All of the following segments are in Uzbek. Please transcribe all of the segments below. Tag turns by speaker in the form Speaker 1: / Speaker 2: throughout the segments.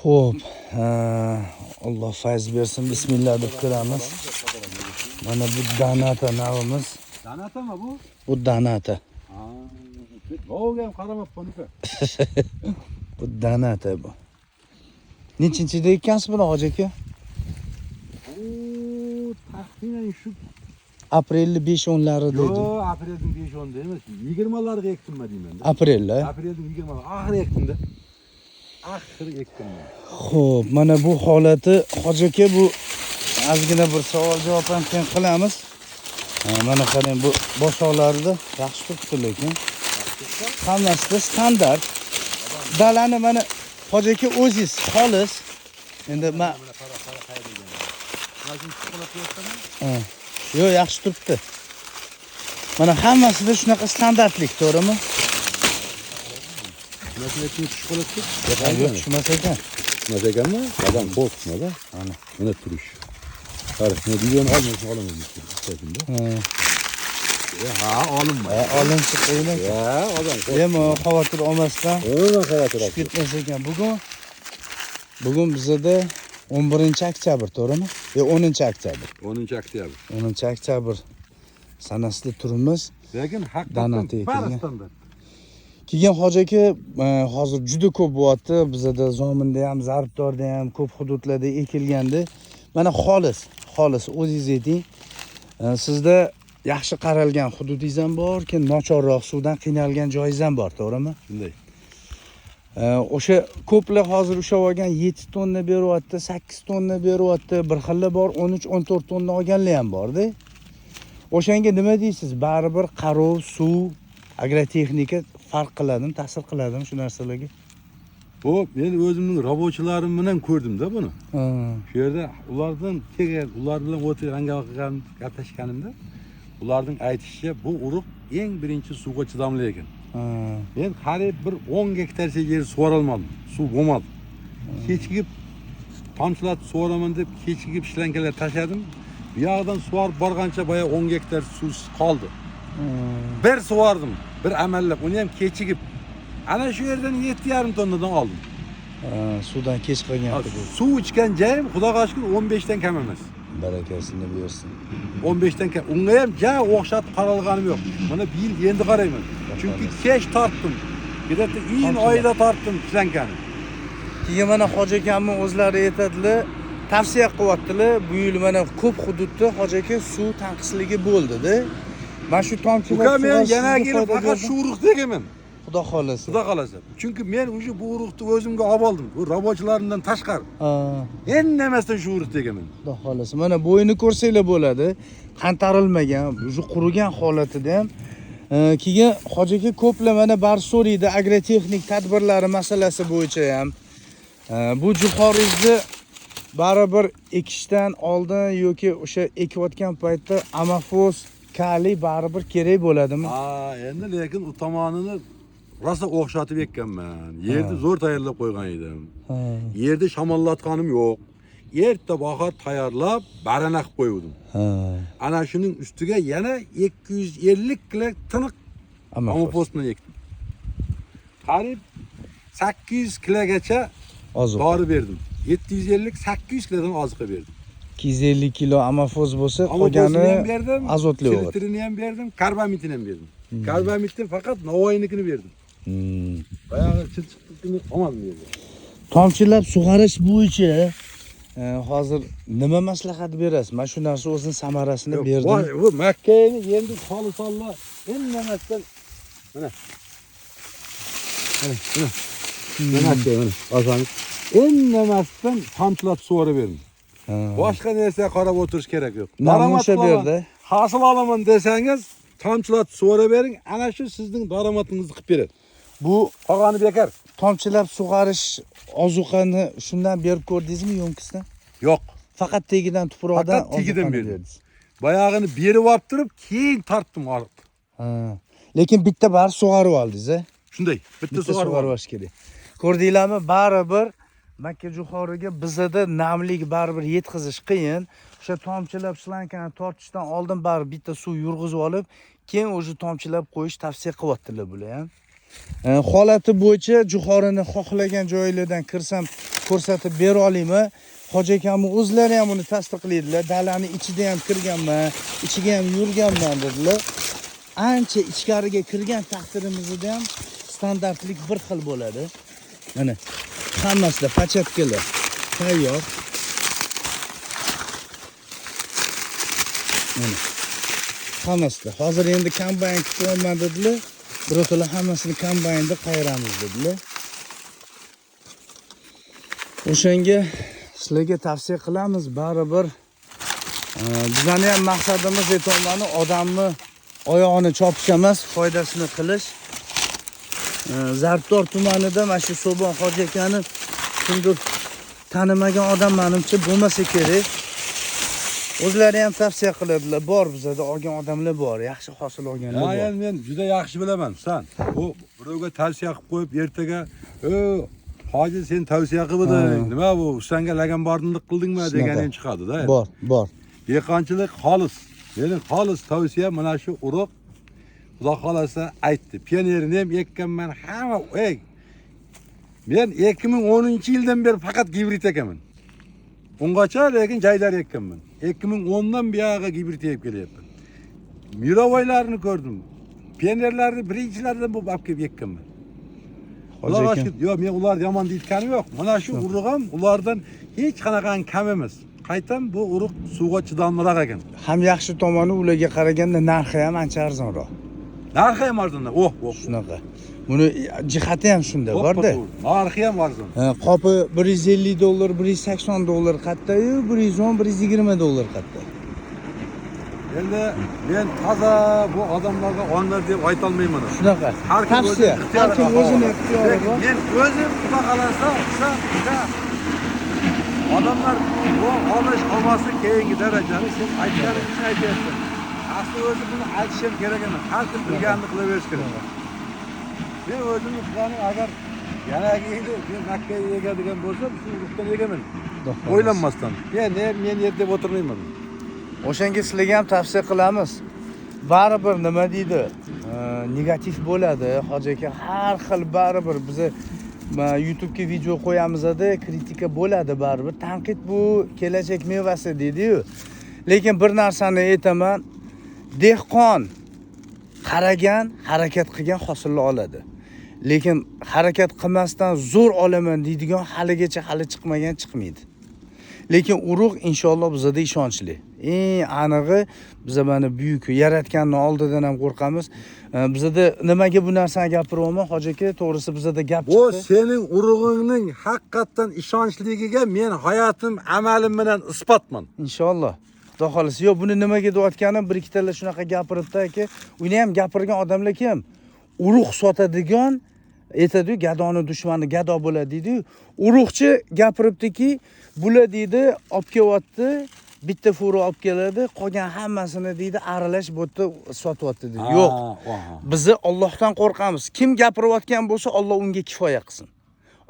Speaker 1: Xo'p, Alloh fayz bersin. Bismillah deb kiramiz. Mana bu danata navimiz.
Speaker 2: Danatami bu?
Speaker 1: Bu danata.
Speaker 2: Hozir ham qaramabman uka.
Speaker 1: Bu danata bu. Nechinchida ekansiz buni hoji aka?
Speaker 2: Taxminan shu
Speaker 1: Aprelni 5-10larida edi.
Speaker 2: Yo'q, aprelning 5-10da emas, 20larga ektimma deyman.
Speaker 1: Aprelda.
Speaker 2: Aprelning 20 oxiri ektimda. Oxiri ektimman.
Speaker 1: Xo'p, mana bu holati hoji aka, bu ozgina bir savol javob ham qilamiz. Mana qarang, bu boshoqlarida yaxshi turibdi lekin. Hammasi standart. Dalani mana hoji aka o'zingiz xolis. Endi men yo'q, yaxshi turibdi. Mana hammasida shunaqa standartlik, to'g'rimi?
Speaker 2: Nasıl tush qolibdi?
Speaker 1: Yo'q, tushmas ekan.
Speaker 2: Tushmas ekanmi? Odam qo'rqmadi. Mana turish. Qarang, ne diyon olmayman istasimda. Ha, olinma.
Speaker 1: Olinsa qo'ying.
Speaker 2: Ya, odam.
Speaker 1: Demo xavotir olmasdan.
Speaker 2: O'zim xavotir oldim.
Speaker 1: Ketmas ekan. Bugun bizda 11-oktyabr, to'g'rimi? 10-oktyabr.
Speaker 2: 10-oktyabr.
Speaker 1: 10-oktyabr sanasida turibmiz.
Speaker 2: Lekin
Speaker 1: Danata
Speaker 2: haqiqatan
Speaker 1: ekan.
Speaker 2: bari standart.
Speaker 1: Keyin hoji aka, hozir juda ko'p bo'lyapti. Bizda Zominda ham, Zarbdorda ham ko'p hududlarda ekilgandi. Mana xolis o'zingiz ayting. Sizda yaxshi qaralgan hududingiz ham bor, keyin nochorroq suvdan qiynalgan joyingiz ham bor, to'g'rimi?
Speaker 2: Shunday.
Speaker 1: O'sha ko'plar hozir ushlab olgan 7 tonna beryapti, 8 tonna beryapti, bir xilla bor 13-14 tonna olganlar ham bor-da. O'shanga nima deysiz? Baribir qarov, suv, agrotexnika farq qiladimi, ta'sir qiladimi shu narsalarga?
Speaker 2: Bu men o'zimning rabochilarim bilan ko'rdim-da buni. Shu yerda ular bilan o'tirgan gaplashganimda, ularning aytishicha bu urug' eng birinchi suvga chidamli ekan. Men qariyb bir 10 gektarcha yer sug'orolmadim. Suv bo'lmadi. Kechikib tomchilatib sug'oraman deb kechikib ishlankalar tashladim. Bu yoqdan sug'orib borgancha boya 10 gektar suv qoldi. Bir sug'ordim, bir amallab, uni ham kechikib. Ana shu yerdan 7,5 tonnadan oldim.
Speaker 1: Suvdan kech qolgan.
Speaker 2: Suv ichgan joyim xudoga shukr 15 dan kam emas.
Speaker 1: Barakasini bersin.
Speaker 2: 15 dan kam. Unga ham ja o'xshatib qaralganim yo'q. Mana bu yil endi qarayman. Chunki kech tortdim. Bitta iyun oyida tortdim ishlankani.
Speaker 1: Keyin mana hoji akamning o'zlari aytadilar, tavsiya qilyaptilar. Bu yil mana ko'p hududda hoji aka suv tanqisligi bo'ldi-da. Mana shu tomchilar
Speaker 2: uka men yana kelib faqat shu urug' tegaman.
Speaker 1: Xudo xolasa.
Speaker 2: Xudo xolasa. Chunki men o'sha bu urug'ni o'zimga olib oldim. Bu rabochilarimdan tashqari. Endi emasdan shu urug' tegaman.
Speaker 1: Xudo xolasa. Mana bo'yini ko'rsanglar bo'ladi. Qantarilmagan, o'sha qurigan holatida ham. Keyin hoji aka ko'plar mana bar so'raydi agrotexnik tadbirlari masalasi bo'yicha ham. Bu jo'xoringizni baribir ekishdan oldin yoki o'sha ekayotgan paytda amafoz, kaliy baribir kerak bo'ladimi?
Speaker 2: Endi lekin u tomonini rosa o'xshatib ekkanman. Yerni zo'r tayyorlab qo'ygan edim. Yerda shamollatganim yo'q. Erta bahor tayyorlab barana qilib qo'ydim. Ana shuning ustiga yana 250 kilo tiniq amafoz bilan ekdim. Qariyb 800 kilogacha dori berdim. 750-800 kilodan oziqa berdim. 250
Speaker 1: kilo amafoz bo'lsa, qolgani azotli o'g'it.
Speaker 2: Filtrini ham berdim, karbamitini ham berdim. Karbamitni faqat Navoiynikini berdim. Bayağı chilchiqlikni olmadim yerga.
Speaker 1: Tomchilab sug'orish bo'yicha hozir nima maslahat berasiz? Men shu narsa o'zining samarasini berdim.
Speaker 2: Bu Makkani endi soli-solla indamasdan mana. Mana oson. Indamasdan tomchilatib sug'orib berdim. Boshqa narsa qarab o'tirish kerak yo'q.
Speaker 1: Daromad berdi.
Speaker 2: Hosil olaman desangiz, tomchilatib sug'orib bering, ana shu sizning daromadingizni qilib beradi. Bu qolgani bekor.
Speaker 1: Tomchilab sug'orish ozuqani shundan berib ko'rdingizmi yo'nkisdan?
Speaker 2: Yo'q.
Speaker 1: Faqat tegidan tuproqdan
Speaker 2: tegidan berdim. Bayog'ini berib olib turib, keyin tortdim olib.
Speaker 1: Lekin bitta bar sug'orib oldingiz-a?
Speaker 2: Shunday, bitta sug'orib
Speaker 1: olish kerak. Ko'rdinglarmi? Baribir Makka jo'xoriga bizada namlik baribir yetkazish qiyin. O'sha tomchilab shlankani tortishdan oldin baribir bitta suv yurg'izib olib, keyin o'sha tomchilab qo'yish tavsiya qilyaptilar bular ham. Holati bo'yicha jo'xorini xohlagan joylardan kirsam ko'rsatib bera olaymi? Hoji akamning o'zlari ham uni tasdiqlaydilar. Dalani ichida ham kirganman, ichiga ham yurganman dedilar. Ancha ichkariga kirgan taqdirimizda ham standartlik bir xil bo'ladi. Mana hammasida pachatkalar tayyor. Mana hammasida. Hozir endi kombayn kutib dedilar. Birotalar hammasini kombaynda qayiramiz dedilar. O'shanga sizlarga tavsiya qilamiz, baribir bizning ham maqsadimiz aytolmani odamni oyog'ini chopish emas, foydasini qilish. Zarbdor tumanida mana shu Sobon hoji akani kimdir tanimagan odam menimcha bo'lmasa kerak. O'zlari ham tavsiya qiladilar. Bor bizda olgan odamlar bor, yaxshi hosil olganlar bor.
Speaker 2: Yani men juda yaxshi bilaman. Sen bu birovga tavsiya qilib qo'yib ertaga, "Hoji sen tavsiya qilding, nima bu? Senga lagan bordinlik qildingmi?" deganing chiqadi-da.
Speaker 1: Bor.
Speaker 2: Dehqonchilik xolis. Mening xolis tavsiyam mana shu urug' Xudo xolasa aytdi. Pionerini ham ekkanman, hamma men 2010-yildan beri faqat gibrid ekaman. Ungacha lekin joylar ekkanman. 2010dan buyog'iga gibrid ekib kelyapman. Mirovoylarni ko'rdim. Pionerlarni birinchilardan bu olib kelib ekkanman. Xudo aşkına, yo'q, men ular yomon deyotganim yo'q. Mana shu urug' ham ulardan hech qanaqangi kam emas. Qaytam bu urug' suvga chidamliroq ekan.
Speaker 1: Ham yaxshi tomoni ularga qaraganda narxi ham ancha arzonroq.
Speaker 2: Narxi ham arzon.
Speaker 1: Shunaqa. Buni jihati ham shunda bor-da.
Speaker 2: Narxi ham arzon.
Speaker 1: Qopi $150, $180 qatta-yu, $110, $120 qatta.
Speaker 2: Endi men toza bu odamlarga onlar deb ayta olmayman.
Speaker 1: Shunaqa. Tavsiya. Har kim o'zini ixtiyori bor.
Speaker 2: Men o'zim xudo xolasa, odamlar bu olish olmasi keyingi darajani sen aytganing uchun aytyapsan. Asli o'zi buni aytishim kerak emas. Har kim bilganini qilaverish kerak. Men o'zimni qilganim agar yanagiydi men Makkaga egadigan bo'lsam, shu urug'dan egaman. O'ylanmasdan. Men yer deb o'tirmayman.
Speaker 1: O'shanga sizlarga ham tavsiya qilamiz. Baribir nima deydi? Negativ bo'ladi. Hoji aka har xil baribir biz YouTube'ga video qo'yamizda kritika bo'ladi baribir. Tanqid bu kelajak mevasi deydi-yu. Lekin bir narsani aytaman, dehqon qaragan, harakat qilgan hosilni oladi. Lekin harakat qilmasdan zo'r olaman deydigan haligacha hali chiqmagan chiqmaydi. Lekin urug' inshaalloh bizda ishonchli. Eng anig'i biz mana buyuk yaratganning oldidan ham qo'rqamiz. Bizda nimaga bu narsani gapiryapman? Hoji aka, to'g'risi bizda gap chiqdi.
Speaker 2: Bu sening urug'ingning haqiqatan ishonchligiga men hayotim, amalim bilan isbotman.
Speaker 1: Inshaalloh. Xudo xolisa. Yo'q, buni nimaga deyotganim bir ikkitalar shunaqa gapiribdi aka. Uni ham gapirgan odamlar kim? Urug' sotadigan aytadi, gadoni dushmani gado bo'ladi deydi. Urug'chi gapiribdiki, bular deydi, olib kelyapti, bitta furo olib keladi, qolgan hammasini deydi aralash bo'tda sotyapti deydi. Yo'q. Biz Allohdan qo'rqamiz. Kim gapirayotgan bo'lsa, Alloh unga kifoya qilsin.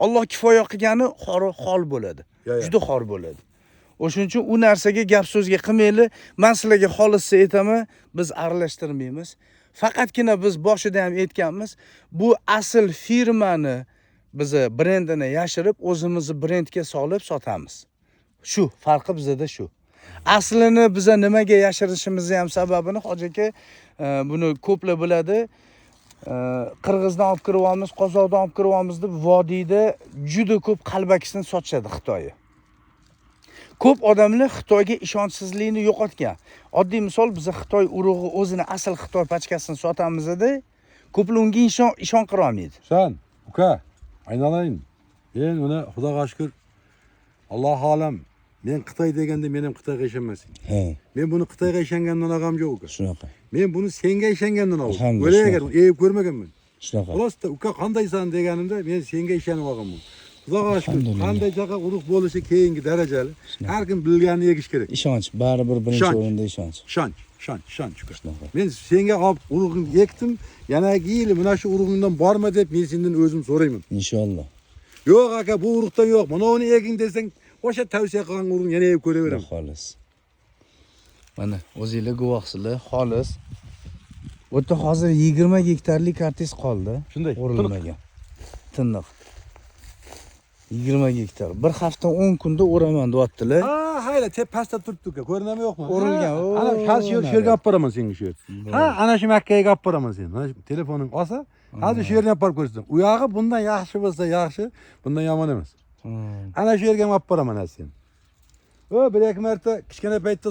Speaker 1: Alloh kifoya qilgani xor bo'ladi. Juda xor bo'ladi. O'shuning uchun u narsaga gap so'zga qilmaylik. Men sizlarga xolisni aytaman, biz aralashtirmaymiz. Faqatgina biz boshida ham aytganmiz, bu asl firmani biz brendini yashirib, o'zimizni brendga solib sotamiz. Shu farqi bizda shu. Aslini biz nimaga yashirishimizni ham sababini Hoji aka buni ko'plar biladi. Qirg'izdan olib kiryapmiz, Qozoqdan olib kiryapmiz deb vodiyda juda ko'p qalbakisini sotishadi Xitoyga. Ko'p odamlar Xitoyga ishonchsizlikni yo'qotgan. Oddiy misol, biz Xitoy urug'i o'zini asl Xitoy pachkasini sotamizda, ko'plar unga ishon qira olmaydi.
Speaker 2: Sen, uka, aynalayın. Men uni Xudoga shukr, Alloh olam, men Xitoy deganda men ham Xitoyga ishonmasin. Men buni Xitoyga ishongandan olgam yo'q uka.
Speaker 1: Shunaqa.
Speaker 2: Men buni senga ishongandan oldim. O'ylagan, ko'rmaganman.
Speaker 1: Shunaqa.
Speaker 2: Xulosda, uka qandaysan deganimda men senga ishonib olganman. Xudoga shukr, qanday chaqa urug' bo'lishi keyingi darajali. Har kim bilganini egish kerak.
Speaker 1: Ishonch, baribir birinchi o'rinda ishonch.
Speaker 2: Ishonch uka. Men senga olib urug'imni ekdim, yanagi yil mana shu urug'ingdan borma deb men sendan o'zim so'rayman.
Speaker 1: Inshaalloh.
Speaker 2: Yo'q aka, bu urug'dan yo'q. Mana uni eging desang, o'sha tavsiya qilgan urug'ni yana yeb ko'raveraman.
Speaker 1: Xolis. Mana o'zingizlar guvohsizlar, xolis. Bu yerda hozir 20 gektarlik kartosh qoldi.
Speaker 2: Shunday,
Speaker 1: O'rilmagan. Tiniq. 20 gektar. Bir hafta 10 kunda o'raman deyaptilar.
Speaker 2: Ha, hayla, tep pastda turibdi-ku. Ko'rinami yo'qmi?
Speaker 1: O'rilgan.
Speaker 2: Ana hozir shu yerga olib boraman senga shu yer. Ha, ana shu Makkaga olib boraman seni. Mana shu telefoning olsa, hozir shu yerga olib borib ko'rsataman. U yog'i bundan yaxshi bo'lsa yaxshi, bundan yomon emas. Ana shu yerga olib boraman seni. O, bir-ikki marta kichkina paytda